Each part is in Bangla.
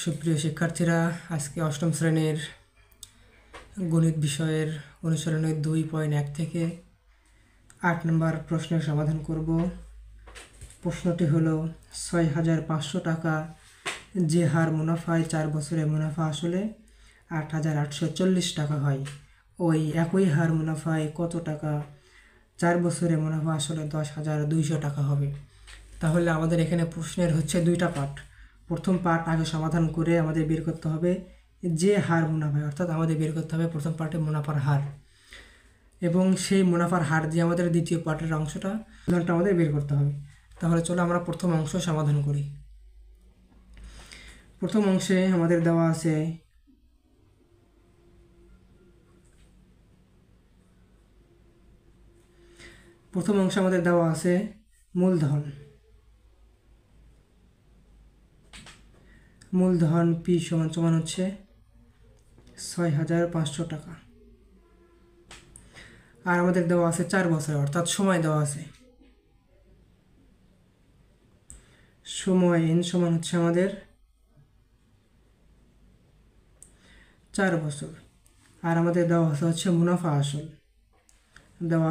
সুপ্রিয় শিক্ষার্থীরা, আজকে অষ্টম শ্রেণীর গণিত বিষয়ের অনুসরণের 2.1 থেকে 8 নম্বর প্রশ্নের সমাধান করব। প্রশ্নটি হলো 6,500 টাকা যে হার মুনাফায় 4 বছরে মুনাফা আসলে 8,840 টাকা হয়, ওই একই হার মুনাফায় কত টাকা 4 বছরে মুনাফা আসলে 10,200 টাকা হবে। তাহলে আমাদের এখানে প্রশ্নের হচ্ছে দুইটা পার্ট। প্রথম পার্ট আগে সমাধান করে আমাদের বের করতে হবে যে হার মুনাফা, অর্থাৎ আমাদের বের করতে হবে প্রথম পার্টে মুনাফার হার, এবং সেই মুনাফার হার দিয়ে আমাদের দ্বিতীয় পার্টের অংশটা আমাদের বের করতে হবে। তাহলে চলো আমরা প্রথম অংশ সমাধান করি। প্রথম অংশে আমাদের দেওয়া আছে মূলধন পি সমান হচ্ছে 6,500 টাকা, আর আমাদের দেওয়া আছে 4 বছর, অর্থাৎ সময় দেওয়া আছে। সময় এন সমান হচ্ছে আমাদের 4 বছর, আর আমাদের দেওয়া হচ্ছে মুনাফা আসল দেওয়া।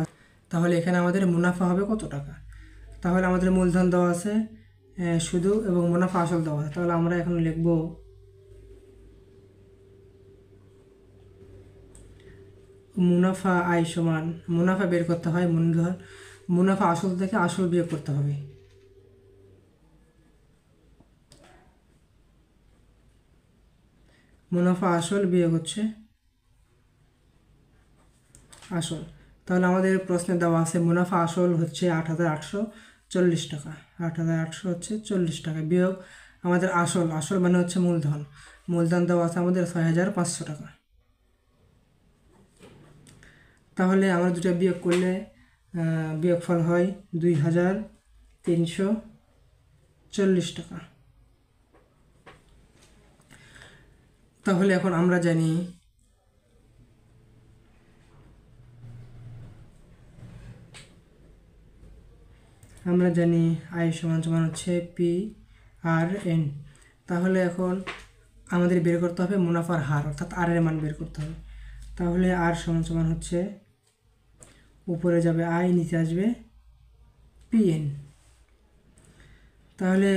তাহলে এখানে আমাদের মুনাফা হবে কত টাকা? তাহলে আমাদের মূলধন দেওয়া আছে শুধু, এবং মুনাফা আসল দেওয়া আছে। তাহলে আমরা এখন লিখব মুনাফা আই সমান, মুনাফা বের করতে হয় মূলধন, মুনাফা আসল থেকে আসল বিয়োগ করতে হবে। মুনাফা আসল বিয়োগ হচ্ছে আসল। তাহলে আমাদের প্রশ্নে দেওয়া আছে মুনাফা আসল হচ্ছে 8,840 টাকা, 8,800 হচ্ছে 40 টাকা, বিয়োগ আমাদের আসল মানে হচ্ছে মূলধন দেওয়া আছে আমাদের 6,500 টাকা। তাহলে আমরা দুটো বিয়োগ করলে বিয়োগফল হয় 2,340 টাকা। তাহলে এখন আমরা জানি আই সমান হচ্ছে পি আর এন। তাহলে এখন আমাদের বের করতে হবে মুনাফার হার, অর্থাৎ আর এর মান বের করতে হবে। তাহলে আর সমান হচ্ছে উপরে যাবে আই, নিচে আসবে পি এন। তাহলে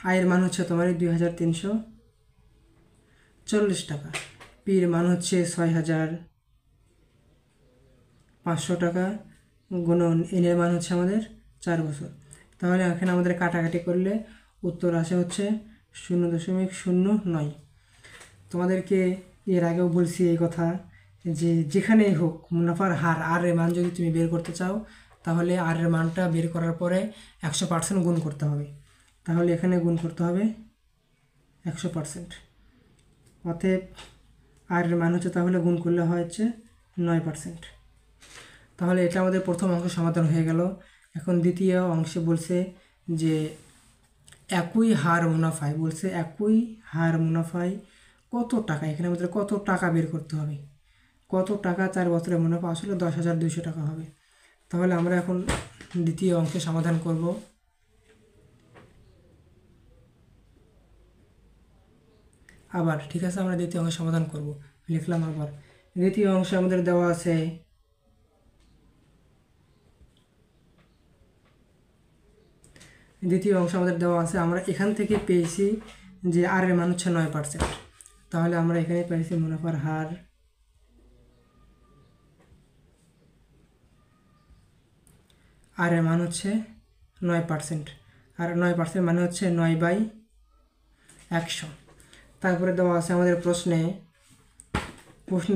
আয়ের মান হচ্ছে তোমার 2,340 টাকা, পির মান হচ্ছে 6,500 টাকা, গুণন এনের মান হচ্ছে আমাদের 4 বছর। তাহলে এখানে আমাদের কাটাকাটি করলে উত্তর আসে হচ্ছে 0.09। তোমাদেরকে এর আগেও বলছি এই কথা যে যেখানেই হোক মুনাফার হার আর এর মান যদি তুমি বের করতে চাও, তাহলে আর এর মানটা বের করার পরে 100% গুণ করতে হবে। তাহলে এখানে গুণ করতে হবে 100%, অতএব আর এর মান হচ্ছে, তাহলে গুণ করলে হচ্ছে 9%। তাহলে এটা আমাদের প্রথম অংশ সমাধান হয়ে গেল। এখন দ্বিতীয় অংশে বলছে যে একই হার মুনাফায় কত টাকা, এখানে আমাদের কত টাকা বের করতে হবে, কত টাকা 4 বছরের মুনাফা আসলে 10,200 টাকা হবে। তাহলে আমরা এখন দ্বিতীয় অংশে সমাধান করব। আবার ঠিক আছে, আমরা দ্বিতীয় অংশ সমাধান করব, লিখলাম আবার। দ্বিতীয় অংশে আমাদের দেওয়া আছে আমরা এখান থেকে পেয়েছি যে আর এর মান হচ্ছে 9%। তাহলে আমরা এখানে পেয়েছি মুনাফার হার আর এর মান হচ্ছে 9%, আর 9% মানে হচ্ছে 9/100। তারপরে দেওয়া আছে আমাদের প্রশ্নে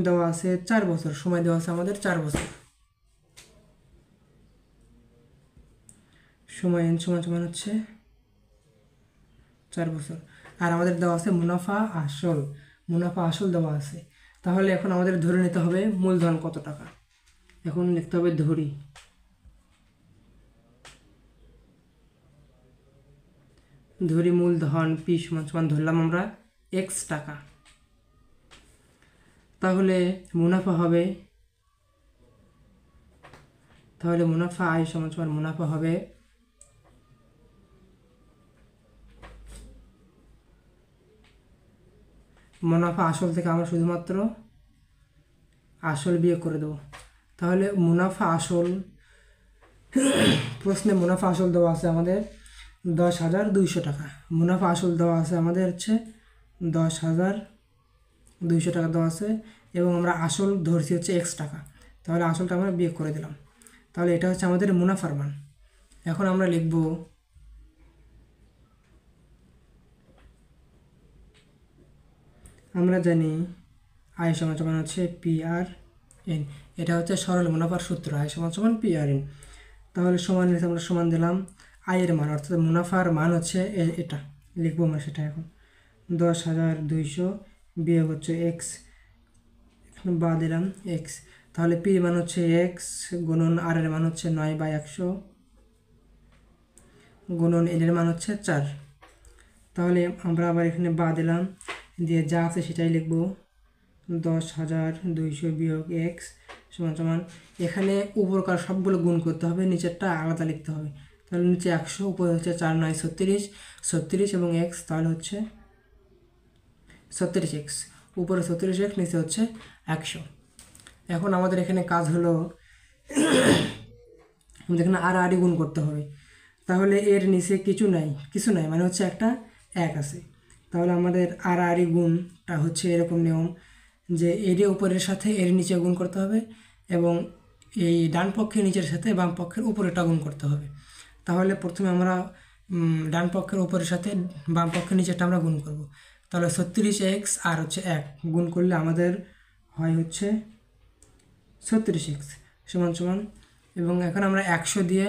দেওয়া আছে 4 বছর, সময় দেওয়া আছে আমাদের 4 বছর। সময় এন সমান হচ্ছে 4 বছর, আর আমাদের দেওয়া আছে মুনাফা আসল দেওয়া আছে। তাহলে এখন আমাদের ধরে নিতে হবে মূলধন কত টাকা। এখন লিখতে হবে ধরি মূলধন পি সমান ধরলাম আমরা x টাকা। তাহলে মুনাফা আই সমান মুনাফা হবে মুনাফা আসল থেকে আমরা শুধুমাত্র আসল বিয়োগ করে দেবো। তাহলে মুনাফা আসল, প্রশ্নে মুনাফা আসল দেওয়া আছে আমাদের 10,200 টাকা। মুনাফা আসল দেওয়া আছে আমাদের হচ্ছে 10,200 টাকা দেওয়া আছে, এবং আমরা আসল ধরছি হচ্ছে x টাকা। তাহলে আসলটা আমরা বিয়োগ করে দিলাম। তাহলে এটা হচ্ছে আমাদের মুনাফার মান। এখন আমরা লিখব আমরা জানি আয় সমান সমান হচ্ছে PRN। এটা হচ্ছে সরল মুনাফার সূত্র, আয় সমান সমান PRN। তাহলে সমান আমরা সমান দিলাম আয়ের মান, অর্থাৎ মুনাফার মান হচ্ছে এটা, লিখবো আমরা সেটা। এখন 10,200 বিয়োগ হচ্ছে x, বা দিলাম x। তাহলে P মান হচ্ছে x গুণন R এর মান হচ্ছে 9/100 গুণন N এর মান হচ্ছে 4। তাহলে আমরা আবার এখানে বা দিলাম, দিয়ে যা আছে সেটাই লিখব। 10,200 বিয়োগ x সমান সমান, এখানে উপরকার সবগুলো গুণ করতে হবে, নিচেরটা আলাদা লিখতে হবে। তাহলে নিচে 100, উপরে হচ্ছে 4 9 36 এবং x, তাহলে হচ্ছে 36x, উপরে 36x, নিচে হচ্ছে 100। এখন আমাদের এখানে কাজ হলো এখানে আর গুণ করতে হবে। তাহলে এর নিচে কিছু নাই মানে হচ্ছে একটা 1 আছে। তাহলে আমাদের আর গুণটা হচ্ছে এরকম নিয়ম যে এর উপরের সাথে এর নিচে গুণ করতে হবে, এবং এই ডান পক্ষের নিচের সাথে বাম পক্ষের উপরেটা গুণ করতে হবে। তাহলে প্রথমে আমরা ডান পক্ষের উপরের সাথে বাম পক্ষের নিচেরটা আমরা গুণ করব। তাহলে 36x আর হচ্ছে 1 গুণ করলে আমাদের হয় হচ্ছে 36x সমান সমান, এবং এখন আমরা 100 দিয়ে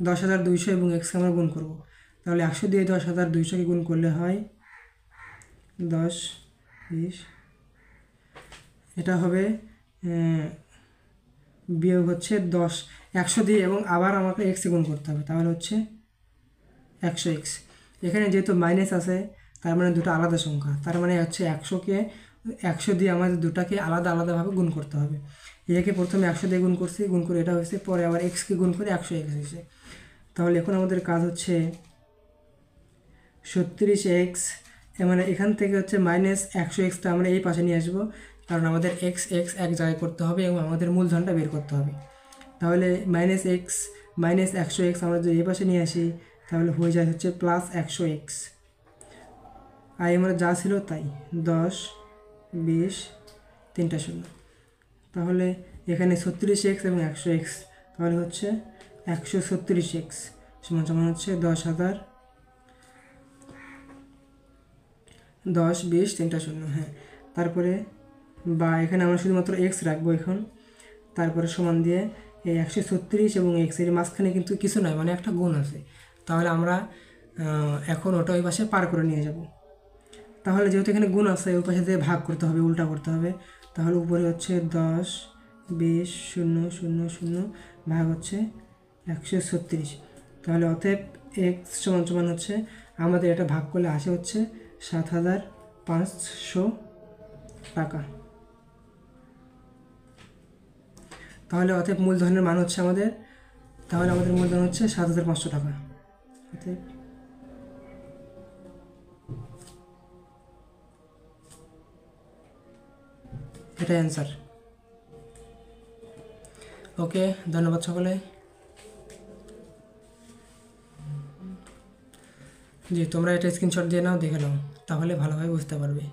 10,200 এবং x আমরা গুণ করব। তাহলে 100 দিয়ে 10,200কে গুণ করলে হয় 10 20, এটা হবে বিয়োগ হচ্ছে 10 100 দিয়ে, এবং আবার আমাকে x গুণ করতে হবে। তাহলে হচ্ছে 100x। এখানে যেহেতু মাইনাস আছে, তার মানে দুটো আলাদা সংখ্যা, তার মানে হচ্ছে 100 দিয়ে আমাদের দুটাকে আলাদাভাবে গুণ করতে হবে। একে প্রথমে 100 দিয়ে গুণ করছি, গুণ করে এটা হয়েছে, পরে আবার এক্সকে গুণ করে 100x হয়েছে। তাহলে এখন আমাদের কাজ হচ্ছে 36x, মানে এখান থেকে হচ্ছে মাইনাস 100xটা আমরা এই পাশে নিয়ে আসবো, কারণ আমাদের x এক জায়গায় করতে হবে এবং আমাদের মূলধনটা বের করতে হবে। তাহলে মাইনাস 100x আমরা যদি এই পাশে নিয়ে আসি, তাহলে হয়ে যায় হচ্ছে প্লাস 100x। আর আমরা যা ছিল তাই, 10 20 3টা 0। তাহলে এখানে 36x এবং 100x, তাহলে হচ্ছে 136x সমান সমান হচ্ছে 10,000 10 20 3টা 0। হ্যাঁ, তারপরে বা এখানে আমরা শুধুমাত্র x রাখবো এখন। তারপরে সমান দিয়ে এই 136 এবং x এর মাঝখানে কিন্তু কিছু নয়, মানে একটা গুণ আছে। তাহলে আমরা এখন ওটা ওই পাশে পার করে নিয়ে যাব। তাহলে যেহেতু এখানে গুণ আছে, ওই পাশে দিয়ে ভাগ করতে হবে, উল্টা করতে হবে। তাহলে উপরে হচ্ছে 10 20 0 0 0 ভাগ হচ্ছে 136। তাহলে অতএব x সমান সমান হচ্ছে, আমাদের এটা ভাগ করলে আসে হচ্ছে 7,500 টাকা। তাহলে অতএব মূলধনের মান হচ্ছে আমাদের, তাহলে আমাদের মূলধন হচ্ছে 7,500 টাকা। অতএব এটা অ্যান্সার। ওকে, ধন্যবাদ সকলে। জি, তোমরা এটা স্ক্রিনশট দিয়ে নাও, দেখে নাও, তাহলে ভালোভাবে বুঝতে পারবে।